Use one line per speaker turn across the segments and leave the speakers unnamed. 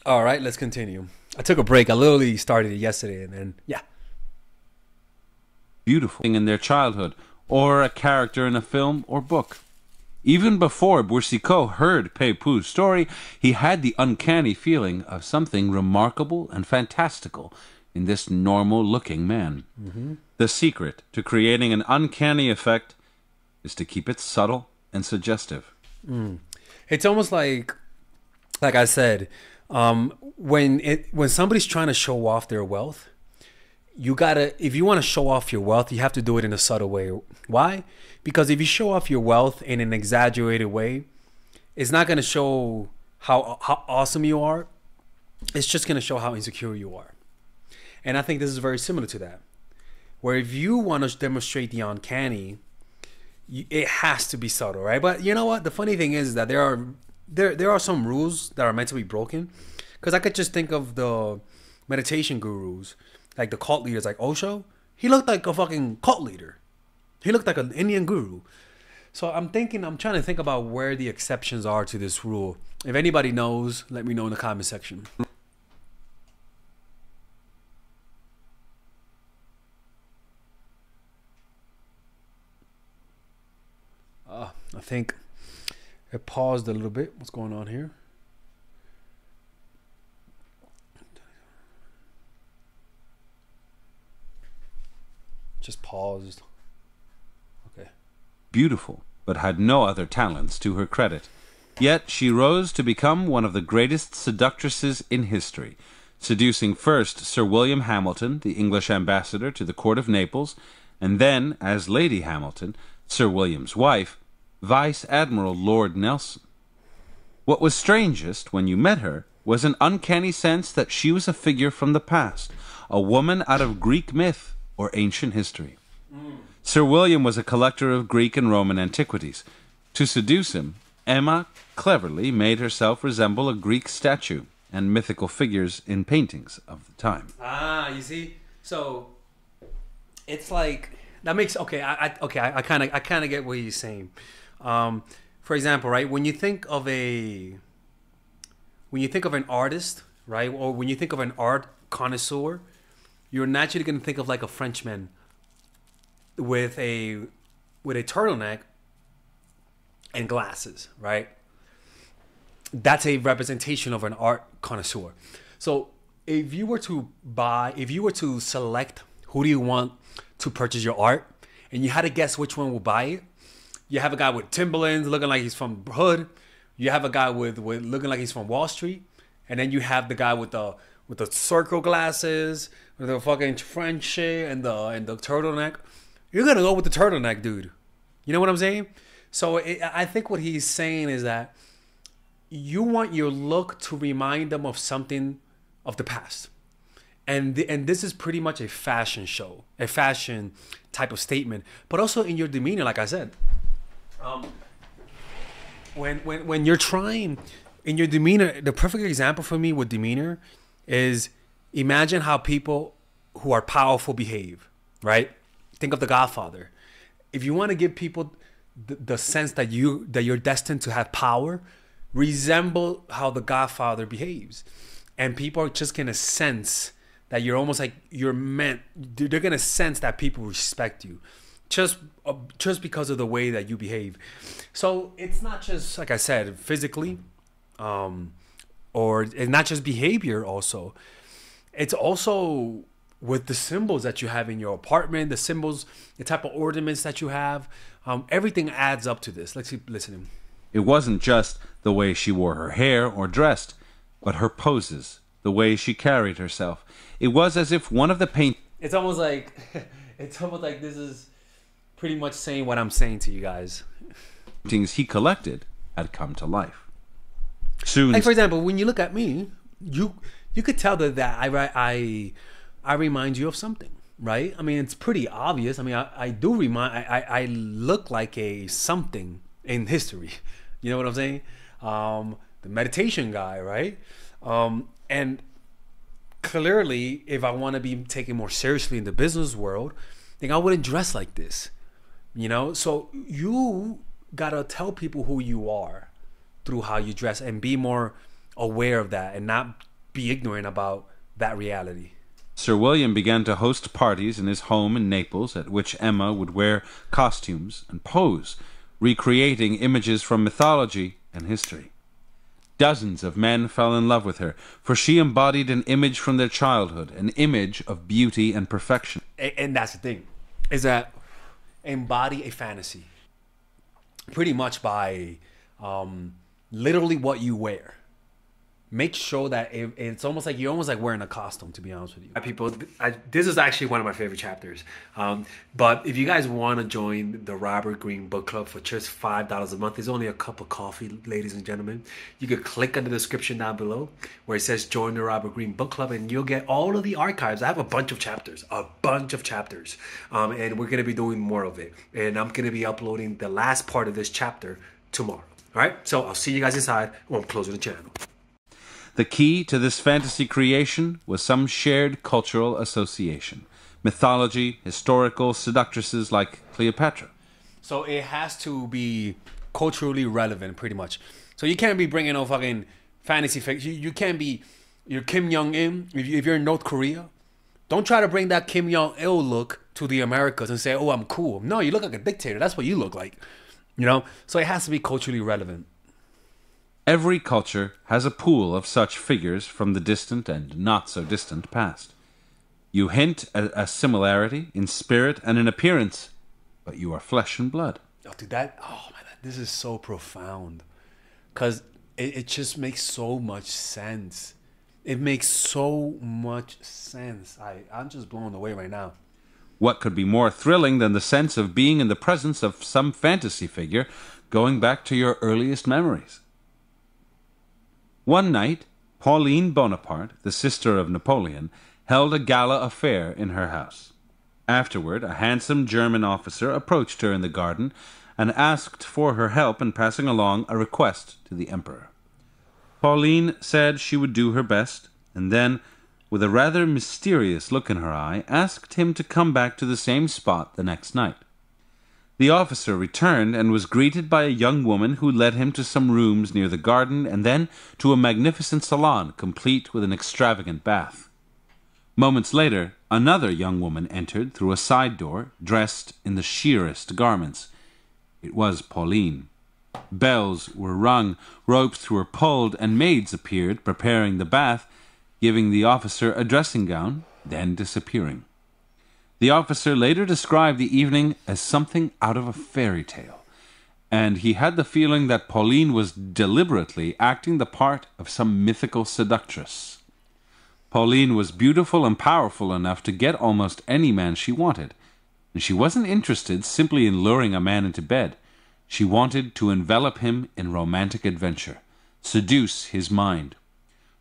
All right, let's continue. I took a break. I literally started it yesterday, and then yeah.
Beautiful thing in their childhood, or a character in a film or book. Even before Boursicot heard Pepu's story, he had the uncanny feeling of something remarkable and fantastical in this normal-looking man. The secret to creating an uncanny effect is to keep it subtle and suggestive.
It's almost like I said, when somebody's trying to show off their wealth, you gotta, if you want to show off your wealth, you have to do it in a subtle way. Why? Because if you show off your wealth in an exaggerated way, it's not gonna show how awesome you are. It's just gonna show how insecure you are. And I think this is very similar to that. Where if you want to demonstrate the uncanny, it has to be subtle, right? But you know what? The funny thing is that there are some rules that are meant to be broken. Because I could just think of the meditation gurus, like the cult leaders, like Osho. He looked like a fucking cult leader. He looked like an Indian guru. So I'm trying to think about where the exceptions are to this rule. If anybody knows, let me know in the comment section. I think it paused a little bit. What's going on here? Just paused. Okay.
Beautiful, but had no other talents to her credit. Yet she rose to become one of the greatest seductresses in history, seducing first Sir William Hamilton, the English ambassador to the court of Naples, and then, as Lady Hamilton, Sir William's wife, Vice Admiral Lord Nelson. What was strangest when you met her was an uncanny sense that she was a figure from the past, a woman out of Greek myth or ancient history. Sir William was a collector of Greek and Roman antiquities. To seduce him, Emma cleverly made herself resemble a Greek statue and mythical figures in paintings of the time.
Ah, you see? So it's like that makes I kind of get what he's saying. For example, right, when you think of an artist, right, or when you think of an art connoisseur, you're naturally going to think of like a Frenchman with a turtleneck and glasses, right? That's a representation of an art connoisseur. So if you were to select who do you want to purchase your art, and you had to guess which one will buy it, you have a guy with Timberlands looking like he's from Hood. You have a guy with looking like he's from Wall Street, and then you have the guy with the circle glasses, with the fucking French shit and the turtleneck. You're gonna go with the turtleneck, dude. You know what I'm saying? So I think what he's saying is that you want your look to remind them of something of the past. And this is pretty much a fashion show, a fashion type of statement, but also in your demeanor, like I said. When you're trying, in your demeanor, the perfect example for me with demeanor is imagine how people who are powerful behave, right? Think of The Godfather. If you want to give people the sense that you're destined to have power, resemble how The Godfather behaves. And people are just going to sense that you're almost like you're meant, they're going to sense that people respect you just because of the way that you behave. So it's not just, like I said, physically, or it's not just behavior also. It's also with the symbols that you have in your apartment, the symbols, the type of ornaments that you have. Everything adds up to this. Let's keep listening.
It wasn't just the way she wore her hair or dressed, but her poses, the way she carried herself. It was as if one of the
It's almost like this is pretty much saying what I'm saying to you guys.
paintings he collected had come to life. Soon,
like for example, when you look at me, you could tell that I remind you of something, right? I mean, it's pretty obvious. I mean, I look like a something in history. You know what I'm saying? The meditation guy, right? And clearly, if I want to be taken more seriously in the business world, then I wouldn't dress like this. You know? So you gotta tell people who you are through how you dress and be more aware of that and not be ignorant about that reality.
Sir William began to host parties in his home in Naples at which Emma would wear costumes and pose, recreating images from mythology and history. Dozens of men fell in love with her, for she embodied an image from their childhood, an image of beauty and perfection.
And that's the thing, is that embody a fantasy pretty much by literally what you wear. Make sure that it's almost like you're almost like wearing a costume, to be honest with you. People, this is actually one of my favorite chapters. But if you guys want to join the Robert Greene Book Club for just $5 a month, there's only a cup of coffee, ladies and gentlemen. You could click on the description down below where it says join the Robert Greene Book Club, and you'll get all of the archives. I have a bunch of chapters, and we're going to be doing more of it. And I'm going to be uploading the last part of this chapter tomorrow. All right, so I'll see you guys inside when I'm closing the channel.
The key to this fantasy creation was some shared cultural association. Mythology, historical seductresses like Cleopatra.
So it has to be culturally relevant, pretty much. So you can't be bringing no fucking fantasy fiction. You can't be, you're Kim Jong-un. If you're in North Korea, don't try to bring that Kim Jong-il look to the Americas and say, oh, I'm cool. No, you look like a dictator. That's what you look like. You know? So it has to be culturally relevant.
Every culture has a pool of such figures from the distant and not-so-distant past. You hint at a similarity in spirit and in appearance, but you are flesh and blood.
Oh, dude, oh my God, this is so profound. Because it just makes so much sense. It makes so much sense. I'm just blown away right now.
What could be more thrilling than the sense of being in the presence of some fantasy figure going back to your earliest memories? One night, Pauline Bonaparte, the sister of Napoleon, held a gala affair in her house. Afterward, a handsome German officer approached her in the garden and asked for her help in passing along a request to the emperor. Pauline said she would do her best, and then, with a rather mysterious look in her eye, asked him to come back to the same spot the next night. The officer returned and was greeted by a young woman who led him to some rooms near the garden and then to a magnificent salon complete with an extravagant bath. Moments later, another young woman entered through a side door, dressed in the sheerest garments. It was Pauline. Bells were rung, ropes were pulled, and maids appeared preparing the bath, giving the officer a dressing gown, then disappearing. The officer later described the evening as something out of a fairy tale, and he had the feeling that Pauline was deliberately acting the part of some mythical seductress. Pauline was beautiful and powerful enough to get almost any man she wanted, and she wasn't interested simply in luring a man into bed. She wanted to envelop him in romantic adventure, seduce his mind.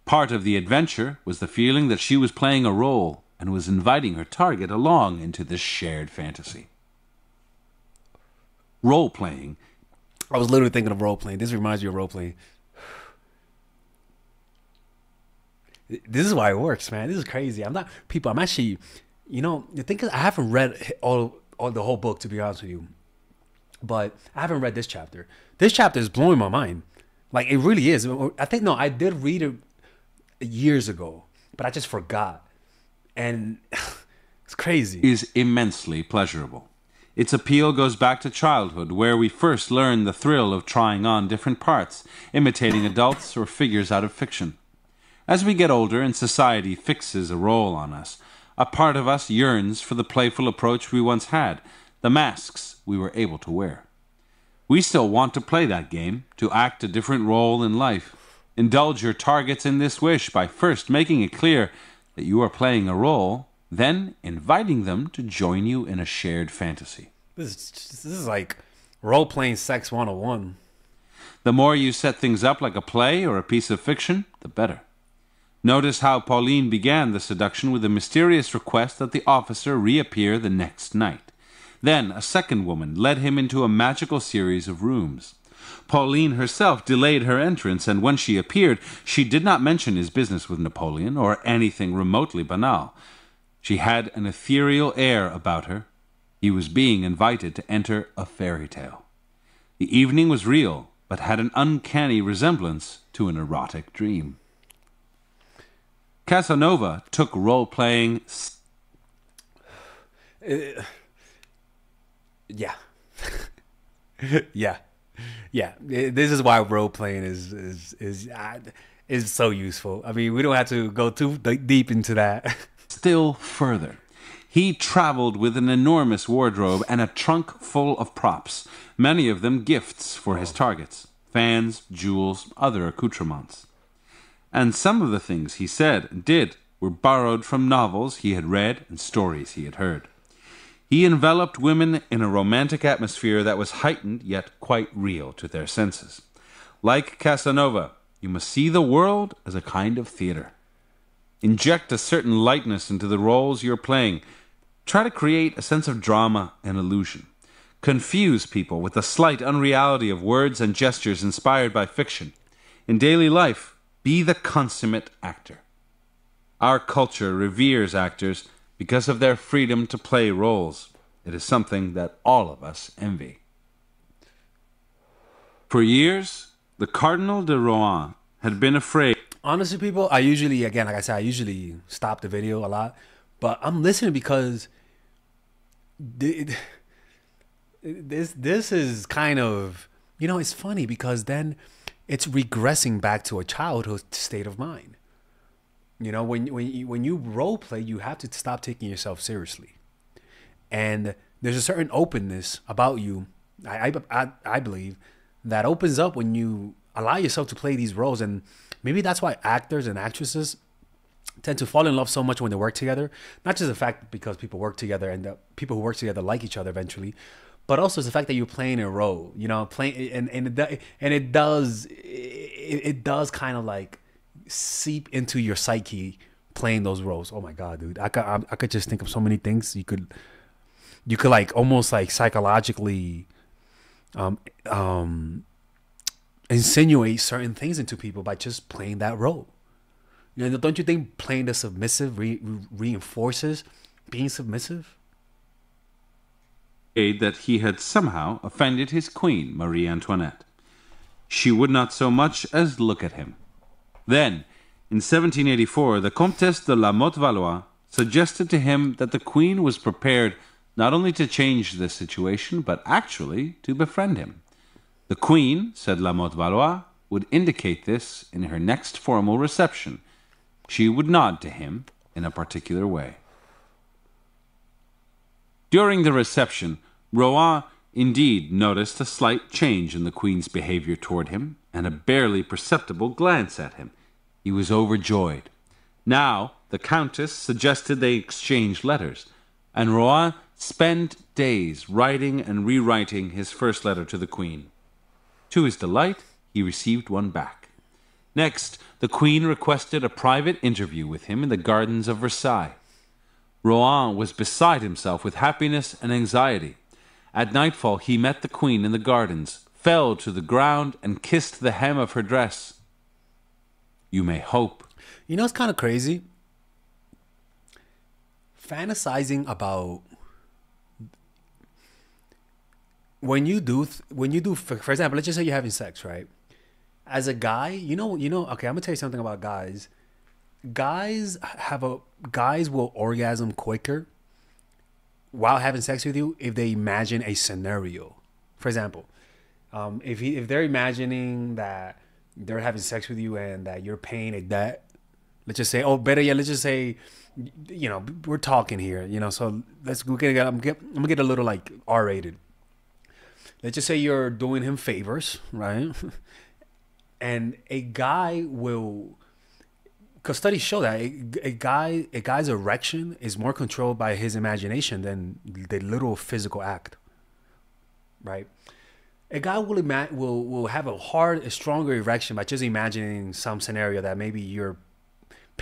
Part of the adventure was the feeling that she was playing a role and was inviting her target along into this shared fantasy. Role-playing.
I was literally thinking of role-playing. This reminds me of role-playing. This is why it works, man. This is crazy. I'm actually, the thing is, I haven't read all the whole book, to be honest with you. But I haven't read this chapter. This chapter is blowing my mind. Like, it really is. I did read it years ago, but I just forgot. And it's crazy.
Is immensely pleasurable. Its appeal goes back to childhood, where we first learn the thrill of trying on different parts, imitating adults or figures out of fiction. As we get older and society fixes a role on us, a part of us yearns for the playful approach we once had, the masks we were able to wear. We still want to play that game, to act a different role in life. Indulge your targets in this wish by first making it clear that you are playing a role, then inviting them to join you in a shared fantasy.
This is like role-playing sex 101.
The more you set things up like a play or a piece of fiction, the better. Notice how Pauline began the seduction with a mysterious request that the officer reappear the next night. Then a second woman led him into a magical series of rooms. Pauline herself delayed her entrance, and when she appeared, she did not mention his business with Napoleon or anything remotely banal. She had an ethereal air about her. He was being invited to enter a fairy tale. The evening was real, but had an uncanny resemblance to an erotic dream. Casanova took role-playing...
Yeah. Yeah. Yeah. This is why role playing is so useful. I mean, we don't have to go too deep into that.
still further. He traveled with an enormous wardrobe and a trunk full of props, many of them gifts for his targets, fans, jewels, other accoutrements. And some of the things he said and did were borrowed from novels he had read and stories he had heard. He enveloped women in a romantic atmosphere that was heightened yet quite real to their senses. Like Casanova, you must see the world as a kind of theater. Inject a certain lightness into the roles you're playing. Try to create a sense of drama and illusion. Confuse people with the slight unreality of words and gestures inspired by fiction. In daily life, be the consummate actor. Our culture reveres actors because of their freedom to play roles. It is something that all of us envy. For years, the Cardinal de Rohan had been afraid.
Honestly, people, I usually, again, like I said, I usually stop the video a lot. But I'm listening because this is kind of, you know, it's funny because then it's regressing back to a childhood state of mind. You know, when you role play, you have to stop taking yourself seriously, and there's a certain openness about you. I believe that opens up when you allow yourself to play these roles, and maybe that's why actors and actresses tend to fall in love so much when they work together. Not just the fact because people work together and the people who work together like each other eventually, but also it's the fact that you're playing a role. You know, playing and it does kind of like seep into your psyche playing those roles. Oh my god, dude! I could just think of so many things you could like almost like psychologically insinuate certain things into people by just playing that role. You know, don't you think playing the submissive reinforces being submissive?
That he had somehow offended his queen, Marie Antoinette. She would not so much as look at him. Then, in 1784, the Comtesse de la Motte Valois suggested to him that the queen was prepared not only to change the situation, but actually to befriend him. The queen, said la Motte Valois, would indicate this in her next formal reception. She would nod to him in a particular way. During the reception, Rohan indeed noticed a slight change in the queen's behavior toward him and a barely perceptible glance at him. He was overjoyed. Now the countess suggested they exchange letters, and Rohan spent days writing and rewriting his first letter to the queen. To his delight, he received one back. Next, the queen requested a private interview with him in the gardens of Versailles. Rohan was beside himself with happiness and anxiety. At nightfall, he met the queen in the gardens, fell to the ground, and kissed the hem of her dress. You may hope.
You know, it's kind of crazy. Fantasizing about when you do, for example, let's just say you're having sex, right? As a guy, you know. Okay, I'm gonna tell you something about guys. Guys will orgasm quicker while having sex with you if they imagine a scenario. For example, if they're imagining that they're having sex with you and that you're paying a debt, let's just say, let's just say, you know, we're talking here, you know, so I'm gonna get a little like R-rated. Let's just say you're doing him favors, right? And a guy will, because studies show that a guy's erection is more controlled by his imagination than the little physical act, right? A guy will have a stronger erection by just imagining some scenario that maybe you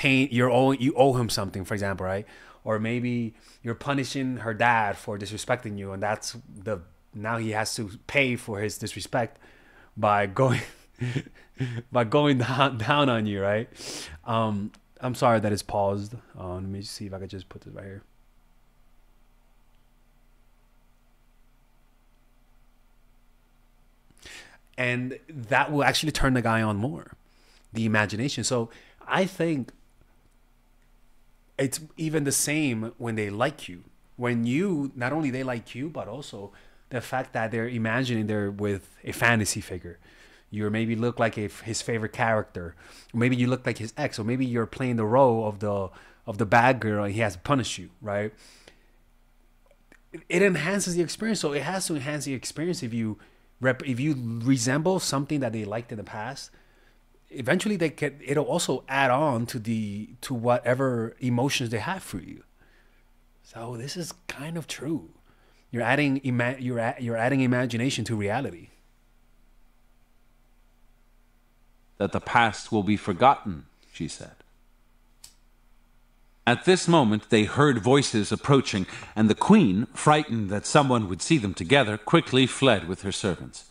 owe him something, for example, right? Or maybe you're punishing her dad for disrespecting you, and now he has to pay for his disrespect by going down on you, right? I'm sorry that it's paused. Let me see if I could just put this right here. And that will actually turn the guy on more, the imagination. So I think it's even the same when they like you. When you, not only they like you, but also the fact that they're imagining they're with a fantasy figure. You maybe look like his favorite character, or maybe you look like his ex, or maybe you're playing the role of the bad girl and he has to punish you, right? It enhances the experience. So it has to enhance the experience if you resemble something that they liked in the past. Eventually it'll also add on to whatever emotions they have for you. So this is kind of true. You're adding you're adding imagination to reality.
That the past will be forgotten, she said. At this moment they heard voices approaching, and the queen, frightened that someone would see them together, quickly fled with her servants.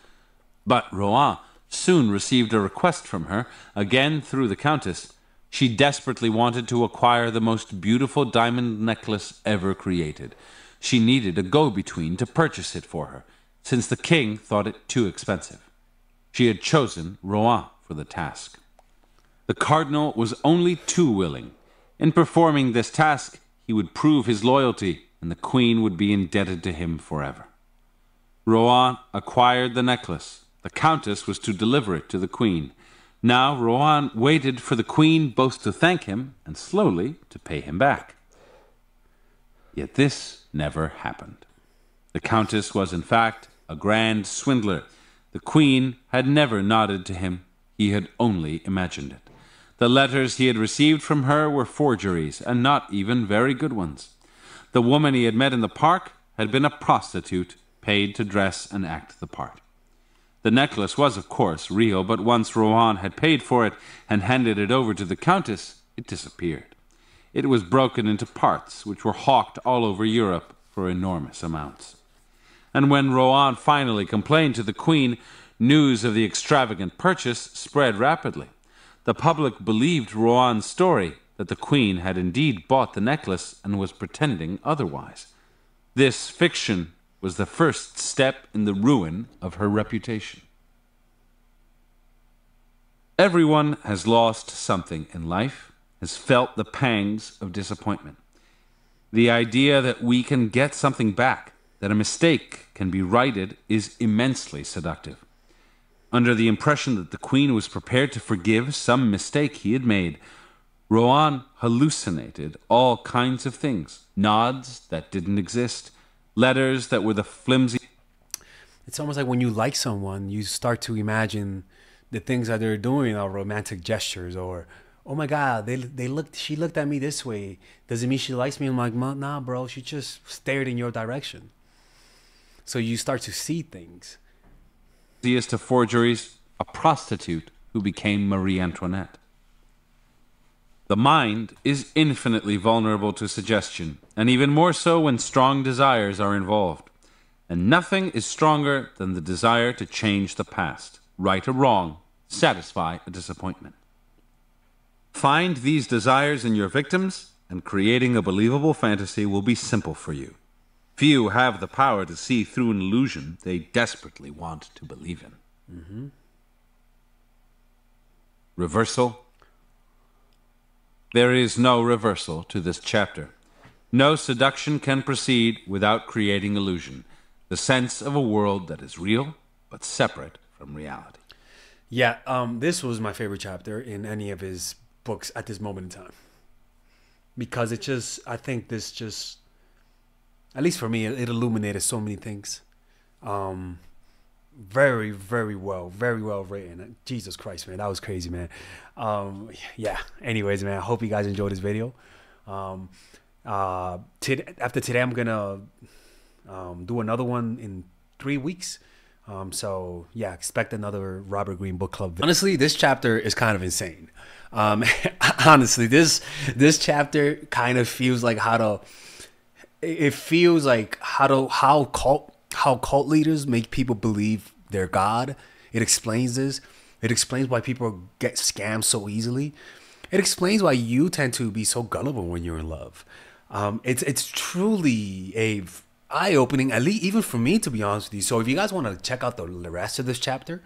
But Rohan soon received a request from her, again through the countess. She desperately wanted to acquire the most beautiful diamond necklace ever created. She needed a go-between to purchase it for her, since the king thought it too expensive. She had chosen Rohan for the task. The cardinal was only too willing. In performing this task, he would prove his loyalty, and the queen would be indebted to him forever. Rohan acquired the necklace. The countess was to deliver it to the queen. Now Rohan waited for the queen both to thank him and slowly to pay him back. Yet this never happened. The countess was in fact a grand swindler. The queen had never nodded to him. He had only imagined it. The letters he had received from her were forgeries, and not even very good ones. The woman he had met in the park had been a prostitute paid to dress and act the part. The necklace was, of course, real, but once Rohan had paid for it and handed it over to the countess, it disappeared. It was broken into parts, which were hawked all over Europe for enormous amounts. And when Rohan finally complained to the queen, news of the extravagant purchase spread rapidly. The public believed Rohan's story, that the queen had indeed bought the necklace and was pretending otherwise. This fiction was the first step in the ruin of her reputation. Everyone has lost something in life, has felt the pangs of disappointment. The idea that we can get something back, that a mistake can be righted, is immensely seductive. Under the impression that the queen was prepared to forgive some mistake he had made, Rohan hallucinated all kinds of things. Nods that didn't exist, letters that were the flimsy...
It's almost like when you like someone, you start to imagine the things that they're doing are romantic gestures, or, oh my God, she looked at me this way. Does it mean she likes me? I'm like, nah, bro, she just stared in your direction. So you start to see things.
To forgeries, a prostitute who became Marie Antoinette. The mind is infinitely vulnerable to suggestion, and even more so when strong desires are involved. And nothing is stronger than the desire to change the past, right or wrong, satisfy a disappointment. Find these desires in your victims, and creating a believable fantasy will be simple for you. Few have the power to see through an illusion they desperately want to believe in. Mm-hmm. Reversal. There is no reversal to this chapter. No seduction can proceed without creating illusion, the sense of a world that is real but separate from reality.
Yeah, this was my favorite chapter in any of his books at this moment in time. Because it just, I think this just, at least for me, it illuminated so many things. Very, very well written. Jesus Christ, man, that was crazy, man. Yeah. Anyways, man, I hope you guys enjoyed this video. After today, I'm gonna do another one in 3 weeks. So yeah, expect another Robert Greene Book Club video. Honestly, this chapter is kind of insane. Honestly, this chapter kind of feels like how cult leaders make people believe they're God. It explains this. It explains why people get scammed so easily. It explains why you tend to be so gullible when you're in love. It's truly a eye-opening, at least even for me, to be honest with you. So if you guys want to check out the rest of this chapter,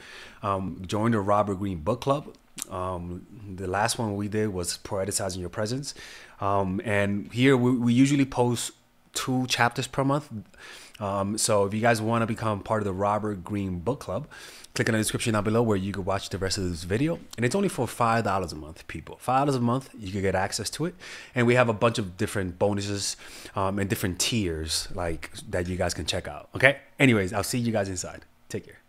join the Robert Greene Book Club. The last one we did was Poeticizing Your Presence. And here we usually post 2 chapters per month. So if you guys want to become part of the Robert Greene Book Club, click in the description down below where you can watch the rest of this video. And it's only for $5 a month, people. $5 a month, you can get access to it. And we have a bunch of different bonuses and different tiers like that you guys can check out. Okay? Anyways, I'll see you guys inside. Take care.